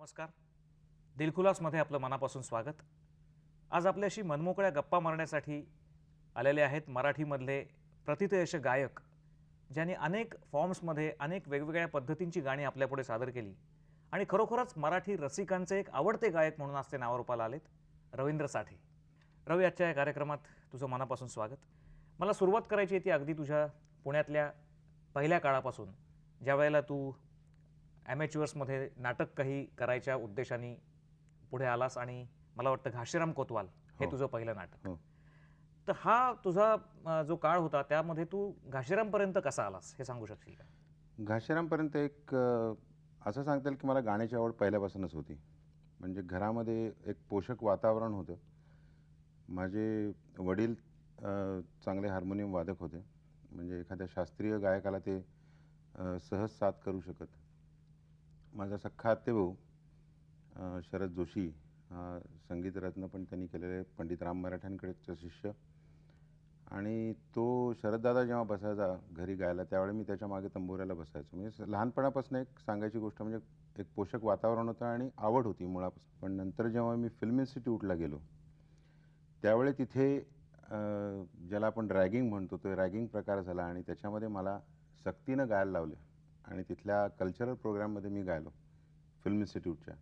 नमस्कार. दिलखुलासमध्ये आपलं मनापासून स्वागत. आज आपल्याशी मनमोकळ्या गप्पा मारण्यासाठी आलेले आहेत मराठीमधले प्रतितयश गायक, ज्यांनी अनेक फॉर्म्समध्ये अनेक वेगवेगळ्या पद्धतींची गाणी आपल्यापुढे सादर केली आणि खरोखरच मराठी रसिकांचे एक आवडते गायक म्हणून आज ते नावारूपाला आलेत, रवींद्र साठे. रवी, आजच्या या कार्यक्रमात तुझं मनापासून स्वागत. मला सुरुवात करायची आहे ती अगदी तुझ्या पुण्यातल्या पहिल्या काळापासून, ज्या वेळेला तू ॲमेच्युअर्समध्ये नाटक काही करायच्या उद्देशाने पुढे आलास आणि मला वाटतं घाशीराम कोतवाल हे तुझं पहिलं नाटक. तर हा तुझा जो काळ होता त्यामध्ये तू घाशीरामपर्यंत कसा आलास हे सांगू शकशील का? घाशीरामपर्यंत एक असं सांगता येईल की मला गाण्याची आवड पहिल्यापासूनच होती. म्हणजे घरामध्ये एक पोषक वातावरण होतं. माझे वडील चांगले हार्मोनियम वादक होते. म्हणजे एखाद्या शास्त्रीय गायकाला ते सहज साथ करू शकत. माझा सख्खा आत्तेभाऊ शरद जोशी हा संगीतरत्न पण त्यांनी केलेले, पंडित राम मराठ्यांकडेचा शिष्य. आणि तो शरददादा जेव्हा बसायचा घरी गायला त्यावेळी मी त्याच्या मागे तंबोऱ्याला बसायचो. म्हणजे लहानपणापासून एक सांगायची गोष्ट म्हणजे एक पोषक वातावरण होतं आणि आवड होती मुळापासून. पण नंतर जेव्हा मी फिल्म इन्स्टिट्यूटला गेलो त्यावेळी तिथे ज्याला आपण रॅगिंग म्हणतो तो रॅगिंग प्रकार झाला आणि त्याच्यामध्ये मला सक्तीनं गायला लावले आणि तिथल्या कल्चरल प्रोग्राममध्ये मी गायलो फिल्म इन्स्टिट्यूटच्या.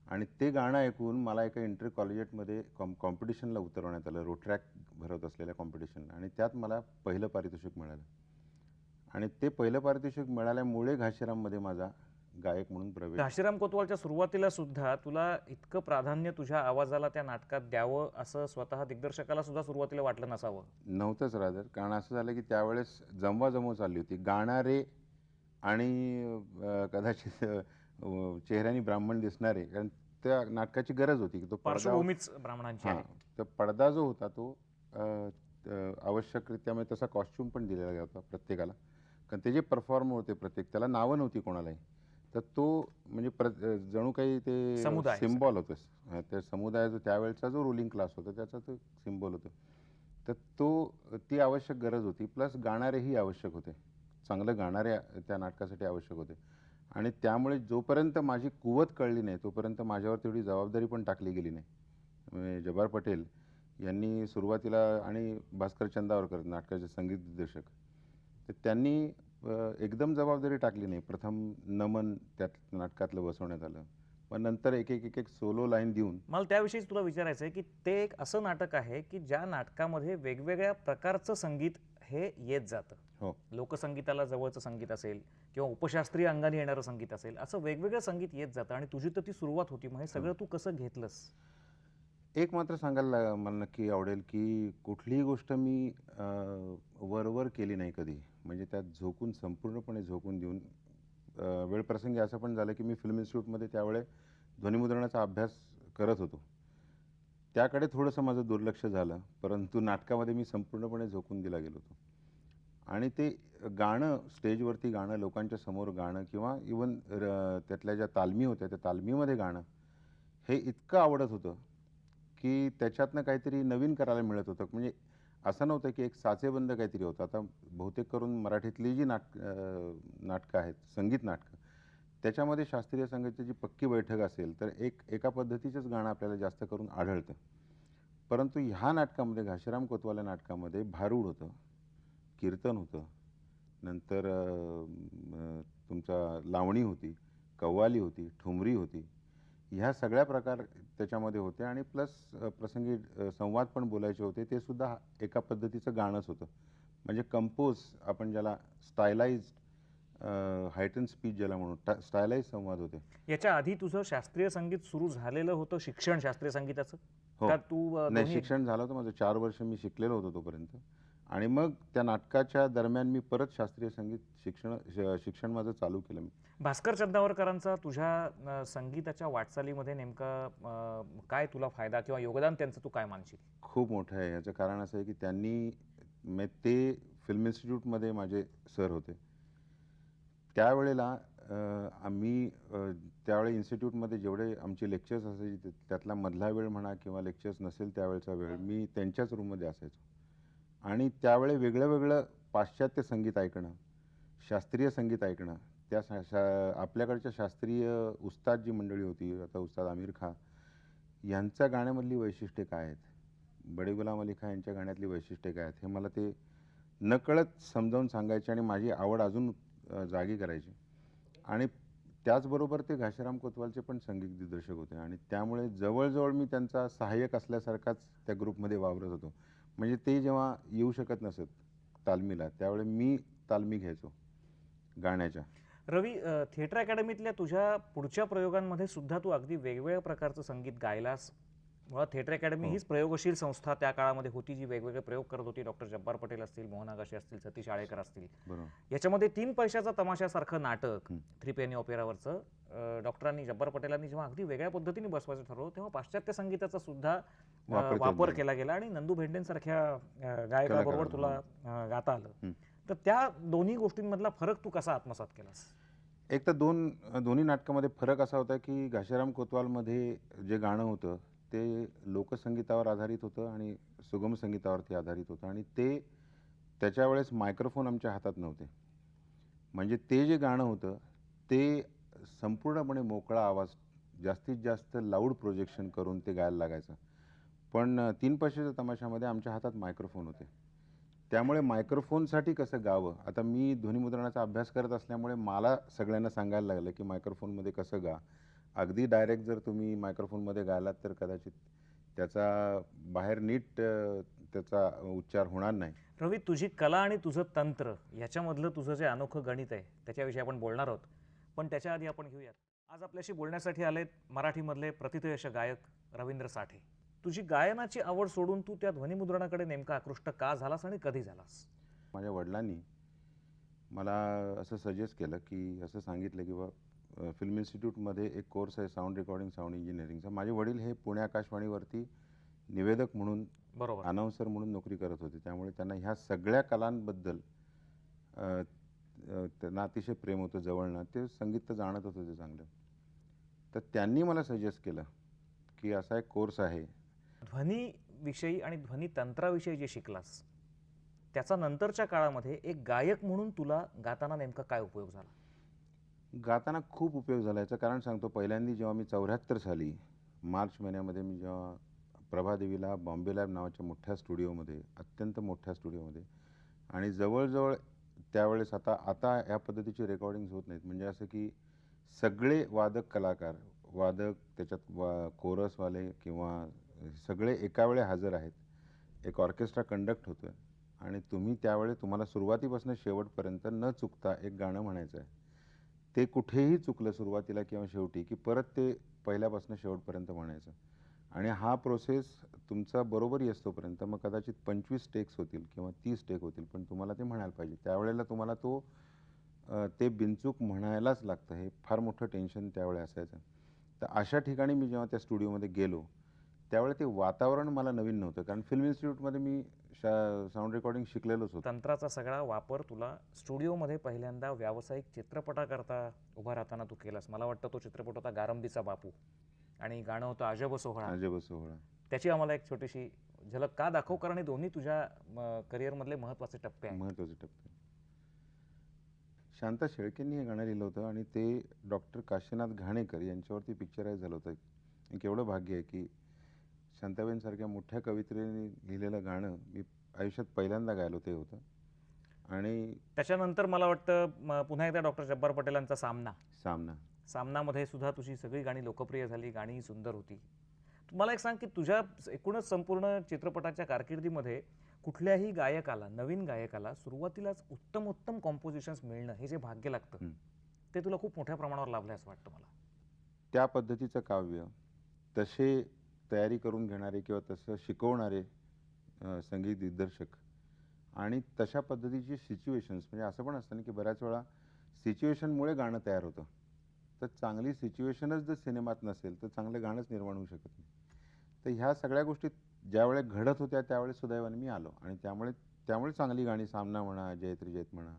आणि ते गाणं ऐकून मला एका इंटर कॉलेजिएटमध्ये कॉम्पिटिशनला उतरवण्यात आलं, रोट्रॅक भरवत असलेल्या कॉम्पिटिशनला. आणि त्यात मला पहिलं पारितोषिक मिळालं. आणि ते पहिलं पारितोषिक मिळाल्यामुळे घाशीराममध्ये माझा गायक म्हणून प्रवेश. घाशीराम कोतवालच्या सुरुवातीला सुद्धा तुला इतकं प्राधान्य तुझ्या आवाजाला त्या नाटकात द्यावं असं स्वतः दिग्दर्शकाला सुद्धा सुरुवातीला वाटलं नसावं? नव्हतंच रादर. कारण असं झालं की त्यावेळेस जमवाजमव चालली होती. गाणारे आणि कदाचित चेहऱ्याने ब्राह्मण दिसणारे, कारण त्या नाटकाची गरज होती की तो पार्श्वभूमीच ब्राह्मणांची आहे. तर पडदा जो होता तो आवश्यकरित्या म्हणजे तसा कॉस्ट्यूम पण दिलेला गेला होता प्रत्येकाला. कारण ते जे परफॉर्मर होते प्रत्येक, त्याला नावं नव्हती कोणालाही. तर तो म्हणजे जणू काही ते सिम्बॉल होतं. त्या समुदायाचा त्यावेळेचा जो रुलिंग क्लास होता त्याचा तो सिम्बॉल होतं. तर ती आवश्यक गरज होती. प्लस गाणारेही आवश्यक होते. चांगलं गाणारे त्या नाटकासाठी आवश्यक होते. आणि त्यामुळे जोपर्यंत माझी कुवत कळली नाही तोपर्यंत माझ्यावर तेवढी जबाबदारी पण टाकली गेली नाही. जब्बार पटेल यांनी सुरुवातीला आणि भास्कर चंदावरकर नाटकाचे संगीत दिग्दर्शक, तर त्यांनी एकदम जबाबदारी टाकली नाही. प्रथम नमन त्यात नाटकातलं बसवण्यात आलं, पण नंतर एक एक एक एक सोलो लाईन देऊन. मला त्याविषयीच तुला विचारायचं आहे की ते एक असं नाटक आहे की ज्या नाटकामध्ये वेगवेगळ्या प्रकारचं संगीत हे येत जातं. हो, लोकसंगीताला जवळचं संगीत असेल किंवा उपशास्त्रीय अंगाने येणारं संगीत असेल, असं वेगवेगळं संगीत येत जातं आणि तुझी तर ती सुरुवात होती. मग हे सगळं तू कसं घेतलंस? एक मात्र सांगायला मला नक्की आवडेल की कुठलीही गोष्ट मी वरवर केली नाही कधी. म्हणजे त्यात झोकून, संपूर्णपणे झोकून देऊन. वेळप्रसंगी असं पण झालं की मी फिल्म इन्स्टिट्यूटमध्ये त्यावेळे ध्वनिमुद्रणाचा अभ्यास करत होतो. त्याकडे थोडंसं माझं दुर्लक्ष झालं, परंतु नाटकामध्ये मी संपूर्णपणे झोकून दिला गेलो होतो. आणि ते गाणं, स्टेजवरती गाणं, लोकांच्या समोर गाणं किंवा इवन त्यातल्या ज्या तालमी होत्या त्या तालमीमध्ये गाणं, हे इतकं आवडत होतं की त्याच्यातनं काहीतरी नवीन करायला मिळत होतं. म्हणजे असं नव्हतं की एक साचेबंद काहीतरी होतं. आता बहुतेक करून मराठीतली जी नाटकं आहेत, संगीत नाटकं, त्याच्यामध्ये शास्त्रीय संगीताची पक्की बैठक असेल तर एका पद्धतीचंच गाणं आपल्याला जास्त करून आढळतं. परंतु ह्या नाटकामध्ये, घाशीराम कोतवाल नाटकामध्ये भारूड होतं, कीर्तन होतं, नंतर तुमचा लावणी होती, कव्वाली होती, ठुमरी होती. ह्या सगळ्या प्रकार त्याच्यामध्ये होते. आणि प्लस प्रसंगी संवाद पण बोलायचे होते. ते सुद्धा एका पद्धतीचं गाणंच होतं. म्हणजे कंपोज, आपण ज्याला स्टायलाइज्ड हाईट अँड स्पीच ज्याला म्हणून, स्टायलाइज संवाद होते. याच्या आधी तुझं शास्त्रीय संगीत सुरू झालेलं होतं, शिक्षण शास्त्रीय संगीताचं? हो, का तू नाही, शिक्षण झालं होतं माझं. 4 वर्ष मी शिकलेलो होतो तोपर्यंत. आणि मग त्या नाटकाच्या दरम्यान मी परत शास्त्रीय संगीत शिक्षण माझं चालू केलं मी. भास्कर चंदावरकरांचा तुझ्या संगीताच्या वाटचालीमध्ये नेमका काय तुला फायदा किंवा योगदान त्यांचं तू काय मानशील? खूप मोठं आहे. याचं कारण असं आहे की ते फिल्म इन्स्टिट्यूटमध्ये माझे सर होते. त्यावेळेला आम्ही त्यावेळी इन्स्टिट्यूटमध्ये जेवढे आमचे लेक्चर्स असायचे त्यातला मधला वेळ म्हणा किंवा लेक्चर्स नसेल त्यावेळचा वेळ मी त्यांच्याच रूममध्ये असायचो. आणि त्यावेळी वेगळं वेगळं पाश्चात्य संगीत ऐकणं, शास्त्रीय संगीत ऐकणं, त्या आपल्याकडच्या शास्त्रीय उस्ताद जी मंडळी होती, आता उस्ताद आमिर खान यांच्या गाण्यामधली वैशिष्ट्ये काय आहेत, बडे गुलाम अली खान यांच्या गाण्यातली वैशिष्ट्ये काय आहेत, हे मला ते नकळत समजावून सांगायचे आणि माझी आवड अजून जागी करायची. आणि त्याचबरोबर ते घाशीराम कोतवालचे पण संगीत दिग्दर्शक होते आणि त्यामुळे जवळजवळ मी त्यांचा सहाय्यक असल्यासारखाच त्या ग्रुपमध्ये वावरत होतो. म्हणजे ते जेव्हा येऊ शकत नसत तालमीला, त्यावेळी मी तालमी घ्यायचो गाण्याच्या. रवी, थिएटर अकॅडमीतल्या तुझ्या पुढच्या प्रयोगांमध्ये सुद्धा तू अगदी वेगवेगळ्या प्रकारचं संगीत गायलास. मुळात थिएटर अकॅडमी हीच प्रयोगशील संस्था त्या काळामध्ये होती, जी वेगवेगळे प्रयोग करत होती. डॉक्टर जब्बार पटेल असतील, मोहन आगाशे असतील, सतीश आळेकर असतील. बरोबर. याच्यामध्ये 3 पैशाचा तमाशासारखं नाटक, 3 पेनी ऑपेरावरचं, डॉक्टरांनी जब्बार पटेलांनी जेव्हा अगदी वेगळ्या पद्धतीने बसवायचं ठरवलं, तेव्हा पाश्चात्य संगीताचा सुद्धा वापर केला गेला आणि नंदू भेंडेंसारख्या गायकाबरोबर तुला गाता आलं. तर त्या दोन्ही गोष्टींमधला फरक तू कसा आत्मसात केलास? एक तर दोन्ही नाटकामध्ये फरक असा होता की घाशीराम कोतवालमध्ये जे गाणं होतं ते लोकसंगीतावर आधारित होतं आणि सुगम संगीतावरती आधारित होतं आणि ते त्याच्या वेळेस मायक्रोफोन आमच्या हातात नव्हते. म्हणजे ते जे गाणं होतं ते संपूर्णपणे मोकळा आवाज, जास्तीत जास्त लाऊड प्रोजेक्शन करून ते गायला लागायचं. पण 3 पैशाच्या तमाशामध्ये आमच्या हातात मायक्रोफोन होते. त्यामुळे मायक्रोफोनसाठी कसं गावं, आता मी ध्वनिमुद्रणाचा अभ्यास करत असल्यामुळे मला सगळ्यांना सांगायला लागलं की मायक्रोफोनमध्ये कसं गा. अगदी डायरेक्ट जर तुम्ही मायक्रोफोनमध्ये गायलात तर कदाचित त्याचा बाहेर नीट त्याचा उच्चार होणार नाही. रवी, तुझी कला आणि तुझं तंत्र याच्यामधलं तुझं जे अनोखं गणित आहे त्याच्याविषयी आपण बोलणार आहोत. पण त्याच्या आधी आपण घेऊयात, आज आपल्याशी बोलण्यासाठी आलेत मराठीमधले प्रथितयश गायक रवींद्र साठे. तुझी गायनाची आवड सोडून तू त्या ध्वनिमुद्रणाकडे नेमका आकृष्ट का झालास आणि कधी झालास? माझ्या वडिलांनी मला असं सजेस्ट केलं की असं सांगितलं की बा फिल्म इन्स्टिट्यूटमध्ये एक कोर्स आहे साऊंड रेकॉर्डिंग, साऊंड इंजिनिअरिंगचा. माझे वडील हे पुणे आकाशवाणीवरती निवेदक म्हणून, बरोबर, अनाउन्सर म्हणून नोकरी करत होते. त्यामुळे त्यांना ह्या सगळ्या कलांबद्दल त्यांना अतिशय प्रेम होतं, जवळनं. ते संगीत तर जाणतच होते चांगलं. तर त्यांनी मला सजेस्ट केलं की असा एक कोर्स आहे. ध्वनीविषयी आणि ध्वनी तंत्राविषयी जे शिकलास त्याचा नंतरच्या काळामध्ये एक गायक म्हणून तुला गाताना नेमका काय उपयोग झाला? गाताना खूप उपयोग झाला. याचं कारण सांगतो. पहिल्यांदा जेव्हा मी 74 साली मार्च महिन्यामध्ये मी जेव्हा प्रभादेवीला बॉम्बे लॅब नावाच्या मोठ्या स्टुडिओमध्ये, अत्यंत मोठ्या स्टुडिओमध्ये, आणि जवळजवळ त्यावेळेस आता या पद्धतीची रेकॉर्डिंग्स होत नाहीत. म्हणजे असं की सगळे वादक कलाकार, वादक त्याच्यात कोरसवाले किंवा सगळे एका वेळे हजर आहेत. एक ऑर्केस्ट्रा कंडक्ट होतं आणि तुम्ही त्यावेळी तुम्हाला सुरुवातीपासून शेवटपर्यंत न चुकता एक गाणं म्हणायचं आहे. ते कुठेही चुकलं सुरुवातीला किंवा शेवटी की परत ते पहिल्यापासून शेवटपर्यंत म्हणायचं. आणि हा प्रोसेस तुमचा बरोबर असतोपर्यंत मग कदाचित 25 टेक्स होतील किंवा 30 टेक होतील, पण तुम्हाला ते म्हणायला पाहिजे. त्यावेळेला तुम्हाला ते बिनचूक म्हणायलाच लागतं. हे फार मोठं टेन्शन त्यावेळी असायचं. तर अशा ठिकाणी मी जेव्हा त्या स्टुडिओमध्ये गेलो त्यावेळी ते वातावरण मला नवीन नव्हतं, कारण फिल्म इन्स्टिट्यूटमध्ये मी साऊंड रेकॉर्डिंग शिकलेलोच होतो. तंत्राचा सगळा वापर तुला स्टुडिओमध्ये पहिल्यांदा व्यावसायिक चित्रपटाकरता उभा राहताना तू केलास. मला वाटतं तो चित्रपट होता गारंबीचा बापू आणि गाणं होतं अजब सोहळा. अजब सोहळा. त्याची आम्हाला एक छोटीशी झलक का दाखव, कारण हे दोन्ही तुझ्या करिअरमधले महत्त्वाचे टप्पे आहेत. महत्त्वाचे टप्पे. शांता शेळकेंनी हे गाणं लिहिलं होतं आणि ते डॉक्टर काशीनाथ घाणेकर यांच्यावरती पिक्चराईज झालं होतं. एक एवढं भाग्य आहे की शांताबाईंसारख्या मोठ्या कवित्रीने लिहिलेलं गाणं मी आयुष्यात पहिल्यांदा गायलो ते होतं. आणि त्याच्यानंतर मला वाटतं पुन्हा एकदा डॉक्टर जब्बार पटेलांचा सामना सामनामध्ये सुद्धा तुझी सगळी गाणी लोकप्रिय झाली, गाणी सुंदर होती. मला एक सांग की तुझ्या एकूणच संपूर्ण चित्रपटाच्या कारकिर्दीमध्ये कुठल्याही गायकाला, नवीन गायकाला सुरुवातीलाच उत्तम कॉम्पोजिशन्स मिळणं हे जे भाग्य लागतं ते तुला खूप मोठ्या प्रमाणावर लाभलं असं वाटतं मला. त्या पद्धतीचं काव्य, तसे तयारी करून घेणारे किंवा तसं शिकवणारे संगीत दिग्दर्शक आणि तशा पद्धतीची सिच्युएशन्स. म्हणजे असं पण असतं ना की बऱ्याच वेळा सिच्युएशनमुळे गाणं तयार होतं. तर चांगली सिच्युएशनच जर सिनेमात नसेल तर चांगलं गाणंच निर्माण होऊ शकत नाही. तर ह्या सगळ्या गोष्टी ज्यावेळेस घडत होत्या त्यावेळेस सुदैवाने मी आलो आणि त्यामुळे चांगली गाणी, सामना म्हणा, जयत्री जयत म्हणा,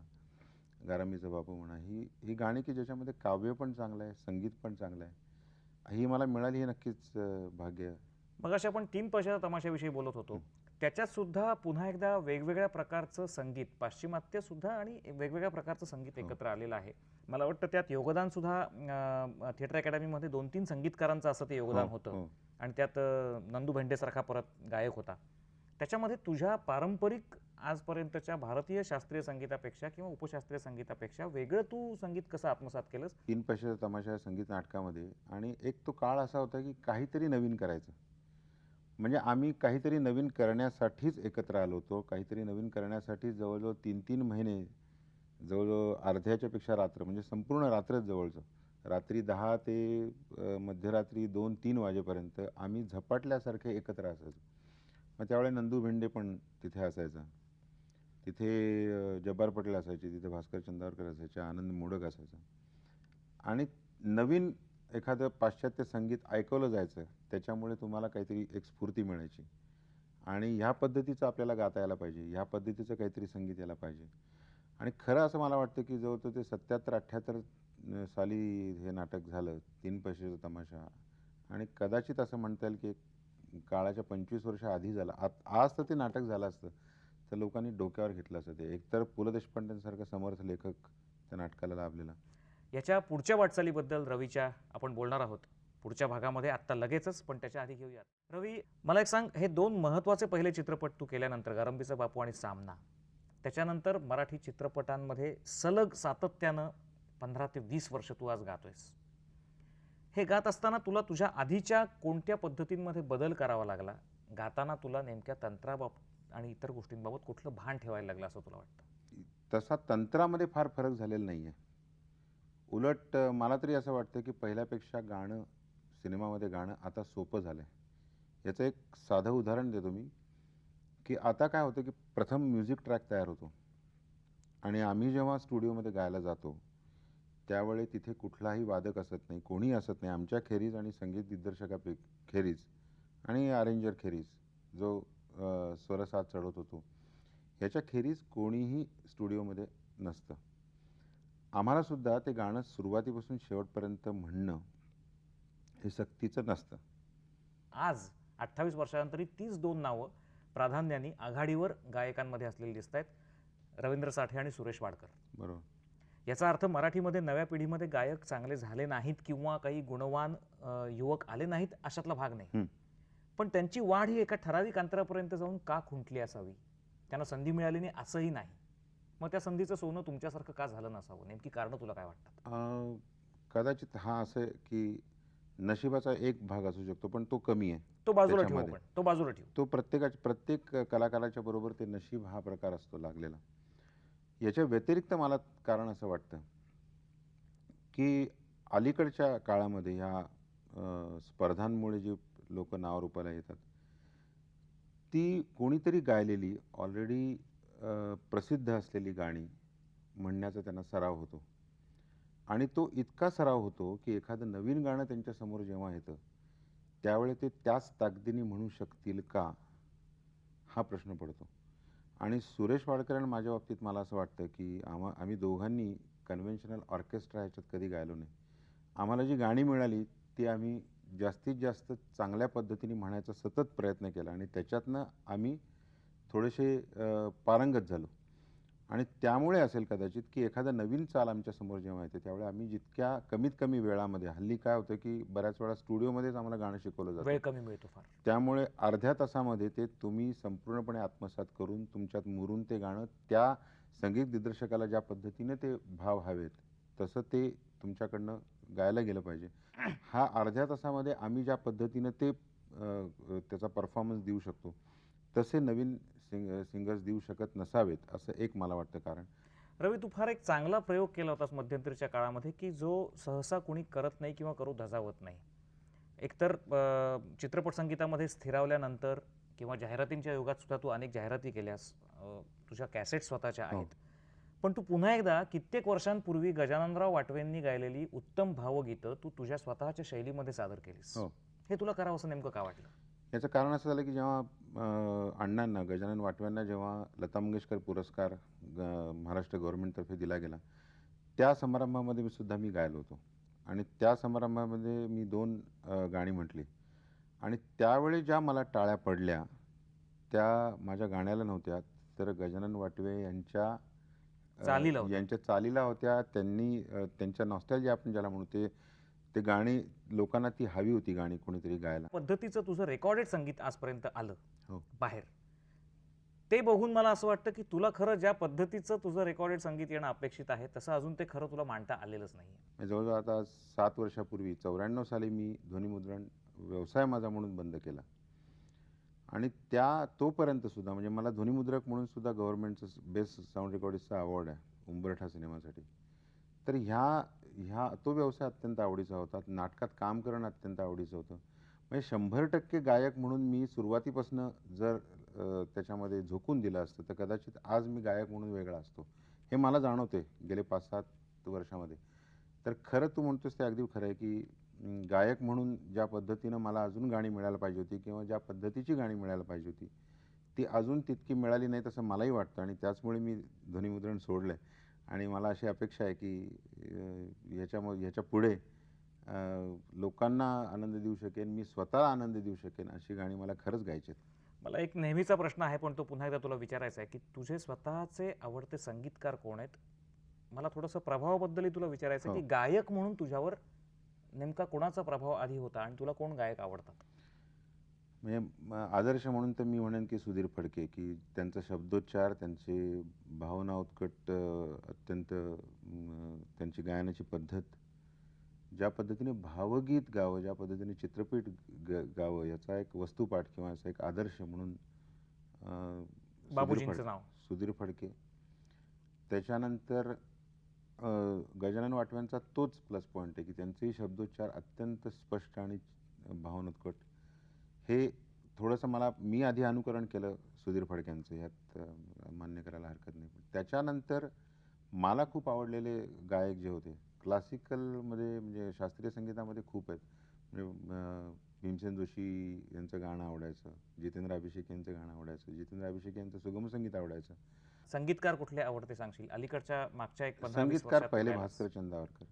गारंबीचा बापू म्हणा, ही गाणी की ज्याच्यामध्ये काव्य पण चांगलं आहे, संगीत पण चांगलं आहे, ही मला मिळाली. हे नक्कीच भाग्य. मग अशा आपण 3 पैशाच्या तमाशाविषयी बोलत होतो. त्याच्यात सुद्धा पुन्हा एकदा वेगवेगळ्या प्रकारचं संगीत, पाश्चिमात्य सुद्धा आणि वेगवेगळ्या प्रकारचं संगीत एकत्र आलेलं आहे. मला वाटतं त्यात योगदानसुद्धा थिएटर अकॅडमीमध्ये 2-3 संगीतकारांचं असं ते योगदान हो, होतं. हो. आणि त्यात नंदू भेंडेसारखा परत गायक होता. त्याच्यामध्ये तुझ्या पारंपरिक आजपर्यंतच्या भारतीय शास्त्रीय संगीतापेक्षा किंवा उपशास्त्रीय संगीतापेक्षा वेगळं तू संगीत कसं आत्मसात केलंस? 3 पैशाचा तमाशा या संगीत नाटकामध्ये आणि एक तो काळ असा होता की काहीतरी नवीन करायचं. म्हणजे आम्ही काहीतरी नवीन करण्यासाठीच एकत्र आलो होतो. काहीतरी नवीन करण्यासाठी जवळ-जवळ 3-3 महिने, जवळ-जवळ अर्ध्याच्या पेक्षा रात्र म्हणजे संपूर्ण रात्रच जवळचं. रात्री 10 ते मध्यरात्री 2-3 वाजेपर्यंत आम्ही झपाटल्यासारखे एकत्र असायचो. मग त्यावेळी नंदू भेंडे पण तिथे असायचा. तिथे जब्बार पटेल असायचे, तिथे भास्कर चंदावरकर असायचे, आनंद मोडक असायचा. आणि नवीन एखादं पाश्चात्य संगीत ऐकवलं जायचं, त्याच्यामुळे तुम्हाला काहीतरी एक स्फूर्ती मिळायची आणि ह्या पद्धतीचं आपल्याला गाता यायला पाहिजे, ह्या पद्धतीचं काहीतरी संगीत यायला पाहिजे. आणि खरं असं मला वाटतं की जवळजवळ ते 77-78 साली हे नाटक झालं, 3 पैशाचा तमाशा. आणि कदाचित असं म्हणता येईल की काळाच्या 25 वर्ष आधी झालं. आज तर ते नाटक झालं असतं, तर लोकांनी डोक्यावर घेतलं असतं ते. एकतर पु ल देशपांडेंसारखा समर्थ लेखक त्या नाटकाला लाभलेला. याच्या पुढच्या वाटचालीबद्दल रवीच्या आपण बोलणार आहोत पुढच्या भागामध्ये, आत्ता लगेचच, पण त्याच्या आधी घेऊयात. रवी, मला एक सांग, हे 2 महत्त्वाचे पहिले चित्रपट तू केल्यानंतर, गारंबीचा बापू आणि सामना, त्याच्यानंतर मराठी चित्रपटांमध्ये सलग सातत्यानं 15 ते 20 वर्ष तू आज गातोयस. हे गात असताना तुला तुझ्या आधीच्या कोणत्या पद्धतींमध्ये बदल करावा लागला? गाताना तुला नेमक्या तंत्राबाबत आणि इतर गोष्टींबाबत कुठलं भान ठेवायला लागलं असं तुला वाटतं? तसा तंत्रामध्ये फार फरक झालेला नाही आहे. उलट मला तरी असं वाटतं की पहिल्यापेक्षा गाणं, सिनेमामध्ये गाणं आता सोपं झालं आहे. याचं एक साधं उदाहरण देतो मी, की आता काय होतं की प्रथम म्युझिक ट्रॅक तयार होतो आणि आम्ही जेव्हा स्टुडिओमध्ये गायला जातो, त्यावेळी तिथे कुठलाही वादक असत नाही, कोणीही असत नाही. आमच्या खेरीज आणि संगीत खेरीज आणि अरेंजर खेरीज, जो स्वरसाथ चढवत होतो, ह्याच्या खेरीज कोणीही स्टुडिओमध्ये नसतं. आम्हाला सुद्धा ते गाणं सुरुवातीपासून शेवटपर्यंत म्हणणं हे सक्तीचं नसतं. आज 28 वर्षानंतरही तीच 2 नावं प्राधान्याने आघाडीवर गायकांमध्ये असलेली दिसत आहेत, रवींद्र साठे आणि सुरेश वाडकर. बरोबर. याचा अर्थ मराठीमध्ये नव्या पिढीमध्ये गायक चांगले झाले नाहीत किंवा काही गुणवान युवक आले नाहीत अशातला भाग नाही. हं. पण त्यांची वाढ ही एका ठराविक अंतरापर्यंत जाऊन का खुंटली असावी? त्यांना संधी मिळाली नाही असंही नाही. मग त्या संधीचं सोनं तुमच्यासारखं का झालं नसावं? नेमकी कारणं तुला काय वाटतात? कदाचित हा असं आहे की नशिबाचा एक भाग असू शकतो, पण तो कमी आहे तो बाजूला ठेवू त्याच्यामध्ये. आपण, तो बाजूला ठेवू. तो प्रत्येक कलाकाराच्या बरोबर ते नशीब हा प्रकार असतो लागलेला. याच्या व्यतिरिक्त मला कारण असं वाटतं की अलीकडच्या काळामध्ये ह्या स्पर्धांमुळे जी लोक नावारूपाला येतात, ती कोणीतरी गायलेली ऑलरेडी प्रसिद्ध असलेली गाणी म्हणण्याचा त्यांना सराव होतो आणि तो इतका सराव होतो की एखादं नवीन गाणं त्यांच्यासमोर जेव्हा येतं, त्यावेळी ते त्याच ताकदीने म्हणू शकतील का, हा प्रश्न पडतो. आणि सुरेश वाडकर आणि माझ्या बाबतीत मला असं वाटतं की आम्ही दोघांनी कन्व्हेन्शनल ऑर्केस्ट्रा ह्याच्यात कधी गायलो नाही. आम्हाला जी गाणी मिळाली ती आम्ही जास्तीत जास्त चांगल्या पद्धतीने म्हणायचा सतत प्रयत्न केला आणि त्याच्यातनं आम्ही थोडेसे पारंगत झालो. आणि त्यामुळे असेल कदाचित की एखादा नवीन चाल आमच्यासमोर जेव्हा येते, त्यावेळी आम्ही जितक्या कमीत कमी वेळामध्ये, हल्ली काय होतं की बऱ्याच वेळा स्टुडिओमध्येच आम्हाला गाणं शिकवलं जातं. वेळ कमी मिळतो फार. त्यामुळे अर्ध्या तासामध्ये ते तुम्ही संपूर्णपणे आत्मसात करून तुमच्यात मुरून ते गाणं त्या संगीत दिग्दर्शकाला ज्या पद्धतीने ते भाव हवेत तसं ते तुमच्याकडनं गायला गेलं पाहिजे. हा अर्ध्या तासामध्ये आम्ही ज्या पद्धतीनं ते त्याचा परफॉर्मन्स देऊ शकतो, तसे नवीन सिंगर्स देऊ शकत नसावेत, असं एक मला वाटतं कारण. रवी, तू फार एक चांगला प्रयोग केला होतास मध्यंतरीच्या काळामध्ये की जो सहसा कुणी करत नाही किंवा करू धजावत नाही. एकतर चित्रपट संगीतामध्ये स्थिरावल्यानंतर किंवा जाहिरातींच्या युगात सुद्धा तू अनेक जाहिराती केल्यास, तुझ्या कॅसेट स्वतःच्या आहेत. पण तू पुन्हा एकदा कित्येक वर्षांपूर्वी गजाननराव वाटवेंनी गायलेली उत्तम भावगीतं तू तुझ्या स्वतःच्या शैलीमध्ये सादर केलीस. हे तुला करावं असं नेमकं का वाटलं? याचं कारण असं झालं की जेव्हा अण्णांना, गजानन वाटव्यांना जेव्हा लता मंगेशकर पुरस्कार महाराष्ट्र गव्हर्नमेंटतर्फे दिला गेला, त्या समारंभामध्ये मी गायलो होतो आणि त्या समारंभामध्ये मी 2 गाणी म्हटली आणि त्यावेळी ज्या मला टाळ्या पडल्या त्या माझ्या गाण्याला नव्हत्या, तर गजानन वाटवे यांच्या चालीला होत्या. यांच्या चालीला होत्या. त्यांनी त्यांच्या नॉस्टॅल्जिया आपण ज्याला म्हणू ते गाणी लोकांना ती हवी होती गाणी कोणीतरी गायला. पद्धतीचं तुझं रेकॉर्डेड संगीत आजपर्यंत आलं हो. बाहेर, ते बघून मला असं वाटतं की तुला खरं ज्या पद्धतीचं तुझं रेकॉर्डेड संगीत येणं अपेक्षित आहे तसं अजून ते खरं तुला मांडता आलेलंच नाही. जवळजवळ आता 7 वर्षापूर्वी 94 साली मी ध्वनिमुद्रण व्यवसाय माझा म्हणून बंद केला आणि तोपर्यंत सुद्धा म्हणजे मला ध्वनिमुद्रक म्हणून सुद्धा गव्हर्नमेंटचं बेस्ट साऊंड रेकॉर्डिस्टचा अवॉर्ड आहे उंबरठा सिनेमासाठी. तर तो व्यवसाय अत्यंत आवडीचा होता. नाटकात काम करणं अत्यंत आवडीचं होतं. म्हणजे 100% गायक म्हणून मी सुरुवातीपासून जर त्याच्यामध्ये झोकून दिलं असतं तर कदाचित आज मी गायक म्हणून वेगळा असतो, हे मला जाणवते गेले 5-7 वर्षामध्ये. तर खरं तू म्हणतोस ते अगदी खरं आहे की गायक म्हणून ज्या पद्धतीनं मला अजून गाणी मिळायला पाहिजे होती किंवा ज्या पद्धतीची गाणी मिळायला पाहिजे होती ती अजून तितकी मिळाली नाही असं मलाही वाटतं आणि त्याचमुळे मी ध्वनिमुद्रण सोडलं आहे. आणि मला अशी अपेक्षा आहे की ह्याच्या पुढे लोकांना आनंद देऊ शकेन, मी स्वतःला आनंद देऊ शकेन अशी गाणी मला खरंच गायची आहेत. मला एक नेहमीचा प्रश्न आहे पण तो पुन्हा एकदा तुला विचारायचा आहे की तुझे स्वतःचे आवडते संगीतकार कोण आहेत? मला थोडंसं प्रभावाबद्दलही तुला विचारायचं आहे की गायक म्हणून तुझ्यावर नेमका कोणाचा प्रभाव आधी होता आणि तुला कोण गायक आवडतात? म्हणजे आदर्श म्हणून तर मी म्हणेन की सुधीर फडके, की त्यांचा शब्दोच्चार, त्यांचे भावना उत्कट, अत्यंत त्यांची गायनाची पद्धत, ज्या पद्धतीने भावगीत गावं, ज्या पद्धतीने चित्रपट गावं याचा एक वस्तुपाठ किंवा याचा एक आदर्श म्हणून बाबूजींचं नाव सुधीर फडके. त्याच्यानंतर गजानन वाटव्यांचा तोच प्लस पॉईंट आहे की त्यांचेही शब्दोच्चार अत्यंत स्पष्ट आणि भावनोत्कट. हे थोडंसं मी आधी अनुकरण केलं सुधीर फडक्यांचं, यात मान्य करायला हरकत नाही. पण त्याच्यानंतर मला खूप आवडलेले गायक जे होते क्लासिकलमध्ये म्हणजे शास्त्रीय संगीतामध्ये खूप आहेत. म्हणजे भीमसेन जोशी यांचं गाणं आवडायचं, जितेंद्र अभिषेक यांचं गाणं आवडायचं, जितेंद्र अभिषेक यांचं सुगम संगीत आवडायचं. संगीतकार कुठले आवडते सांगशील? अलीकडच्या मागच्या एक 15-20 संगीतकार वर्षात पहिले कुठले आलास? भास्कर चंदावरकर.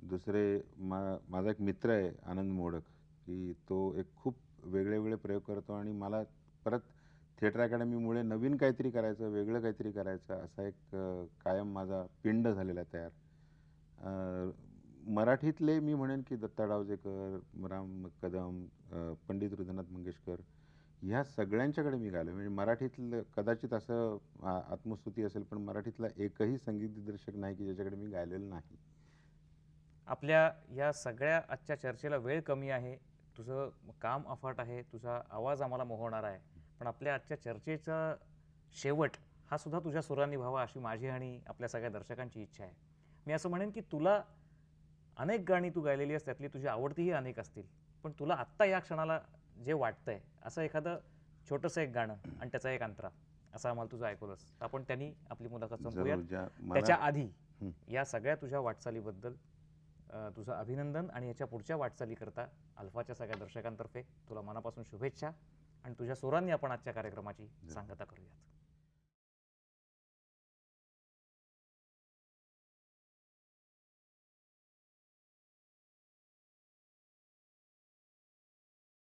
दुसरे माझा एक मित्र आहे आनंद मोडक, की तो एक खूप वेगळे वेगळे प्रयोग करतो आणि मला परत थिएटर अकॅडमीमुळे नवीन काहीतरी करायचं, वेगळं काहीतरी करायचं असा एक कायम माझा पिंड झालेला आहे तयार. मराठीतले मी म्हणेन की दत्ता डावजेकर, राम कदम, पंडित हृदयनाथ मंगेशकर ह्या सगळ्यांच्याकडे मी गायलो. म्हणजे मराठीतलं कदाचित असं आत्मस्तुती असेल पण मराठीतला एकही संगीत दिग्दर्शक नाही की ज्याच्याकडे मी गायलेलं नाही. आपल्या या सगळ्या आजच्या चर्चेला वेळ कमी आहे, तुझं काम अफाट आहे, तुझा आवाज आम्हाला मोहवणारा आहे, पण आपल्या आजच्या चर्चेचा शेवट हा सुद्धा तुझ्या सुरांनी व्हावा अशी माझी आणि आपल्या सगळ्या दर्शकांची इच्छा आहे. मी असं म्हणेन की तुला अनेक गाणी तू गायलेली आहेस, त्यातली तुझी आवडतीही अनेक असतील, पण तुला आत्ता या क्षणाला जे वाटतंय असं एखादं छोटंसं एक गाणं आणि त्याचा एक अंतरा असं आम्हाला तुझं ऐकवलंस तर आपण त्यांनी आपली मुलाखत संपवूयात. त्याच्या आधी या सगळ्या तुझ्या वाटचालीबद्दल तुझं अभिनंदन आणि याच्या पुढच्या वाटचालीकरता अल्फाच्या सगळ्या दर्शकांतर्फे तुला मनापासून शुभेच्छा आणि तुझ्या सुरांनी आपण आजच्या कार्यक्रमाची सांगता करूयात.